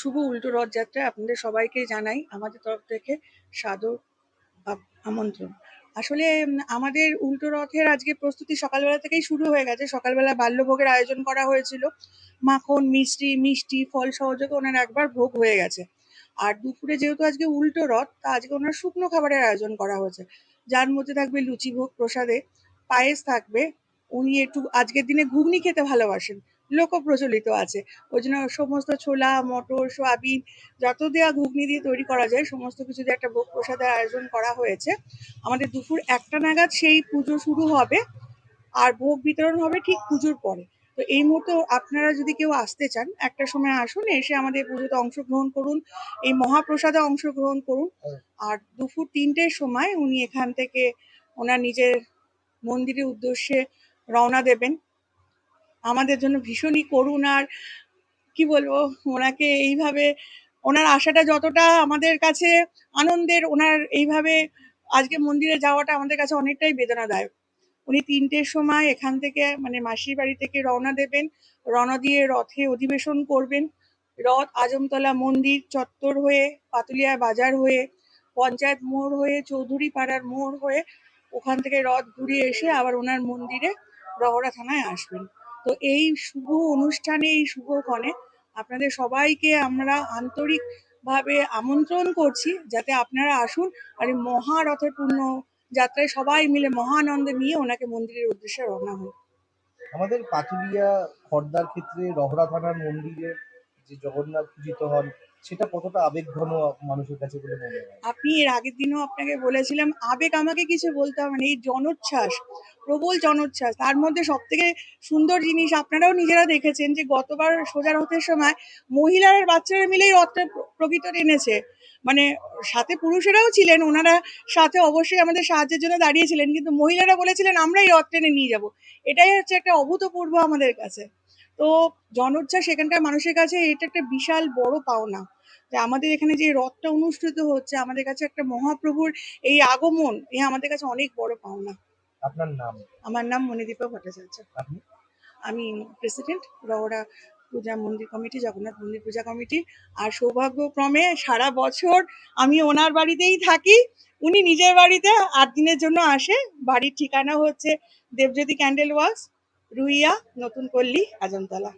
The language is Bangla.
শুভ উল্টো রথযাত্রায় আপনাদের সবাইকে জানাই আমাদের তরফ থেকে সাদর আমন্ত্রণ। আসলে আমাদের উল্টো রথের আজকে প্রস্তুতি সকালবেলা থেকেই শুরু হয়ে গেছে। সকালবেলা বাল্যভোগের আয়োজন করা হয়েছিল। মাখন, মিষ্টি, ফল সহযোগে ওনার একবার ভোগ হয়ে গেছে। আর দুপুরে যেহেতু আজকে উল্টো রথ, তা আজকে ওনার শুকনো খাবারের আয়োজন করা হয়েছে, যার মধ্যে থাকবে লুচি ভোগ প্রসাদে, পায়েস থাকবে। উনি একটু আজকের দিনে ঘুগনি খেতে ভালোবাসেন, লোক প্রচলিত আছে। ওই জন্য সমস্ত ছোলা, মটর, সোয়াবিন যত দেওয়া ঘুগনি দিয়ে তৈরি করা যায় সমস্ত কিছু দিয়ে একটা ভোগ প্রসাদের আয়োজন করা হয়েছে। আমাদের দুপুর 1টা নাগাদ সেই পুজো শুরু হবে, আর ভোগ বিতরণ হবে ঠিক পুজোর পরে। তো এই মুহূর্তে আপনারা যদি কেউ আসতে চান, 1টার সময় আসুন, এসে আমাদের পুজোতে অংশগ্রহণ করুন, এই মহাপ্রসাদে অংশগ্রহণ করুন। আর দুপুর 3টের সময় উনি এখান থেকে ওনার নিজের মন্দিরের উদ্দেশ্যে রওনা দেবেন। আমাদের জন্য ভীষণই করুণ, আর কি বলবো, ওনাকে এইভাবে ওনার আশাটা যতটা আমাদের কাছে আনন্দের, ওনার এইভাবে আজকে মন্দিরে যাওয়াটা আমাদের কাছে অনেকটাই বেদনাদায়ক। উনি 3টের সময় এখান থেকে মানে মাসির বাড়ি থেকে রওনা দেবেন, রওনা দিয়ে রথে অধিবেশন করবেন। রথ আজমতলা মন্দির চত্বর হয়ে, পাতুলিয়া বাজার হয়ে, পঞ্চায়েত মোড় হয়ে, চৌধুরী পাড়ার মোড় হয়ে ওখান থেকে রথ ঘুরিয়ে এসে আবার ওনার মন্দিরে রহরা থানায় আসবেন। তো এই শুভ অনুষ্ঠানে, এই শুভক্ষণে আপনাদের সবাইকে আমরা আন্তরিকভাবে আমন্ত্রণ করছি, যাতে আপনারা আসুন আর এই মহারথের পূর্ণ যাত্রায় সবাই মিলে মহানন্দে নিয়ে ওনাকে মন্দিরের উদ্দেশ্যে রওনা হয়। আমাদের পাতুলিয়া খড়দার ক্ষেত্রে রহরা থানার মন্দিরে যে জগন্নাথ পূজিত হন, সেটা কতটা আবেগঘন মানুষের কাছে বলে মনে হয়? আপনি এর আগের দিনও আপনাকে বলেছিলাম, আবেগ আমাকে কিছু বলতে হবে না, এই জনোচ্ছ্বাস, প্রবল জনোচ্ছ্বাস। তার মধ্যে সব থেকে সুন্দর জিনিস আপনারাও নিজেরা দেখেছেন যে গতবার সোজা রথের সময় মহিলারা আর বাচ্চারা মিলেই রথটা প্রকৃত টেনেছে। মানে সাথে পুরুষেরাও ছিলেন, ওনারা সাথে অবশ্যই আমাদের সাহায্যের জন্য দাঁড়িয়েছিলেন, কিন্তু মহিলারা বলেছিলেন আমরাই রথ টেনে নিয়ে যাব। এটাই হচ্ছে একটা অভূতপূর্ব আমাদের কাছে। তো জনোচ্ছ্বাস এখানকার মানুষের কাছে এটা একটা বিশাল বড় পাওনা, যে আমাদের এখানে যে রথটা অনুষ্ঠিত হচ্ছে, আমাদের কাছে একটা মহাপ্রভুর এই আগমন, এ আমাদের কাছে অনেক বড় পাওনা। আপনার নাম? আমার নাম মণিদীপা ভট্টাচার্য। আপনি? আমি প্রেসিডেন্ট, রহরা পূজা মন্দির কমিটি, জগন্নাথ মন্দির পূজা কমিটি। আর সৌভাগ্যক্রমে সারা বছর আমি ওনার বাড়িতেই থাকি। উনি নিজের বাড়িতে 8 দিনের জন্য আসে। বাড়ির ঠিকানা হচ্ছে দেবজ্যোতি ক্যান্ডেল ওয়ার্কস, রুইয়া, নতুন পল্লী, আজমতলা।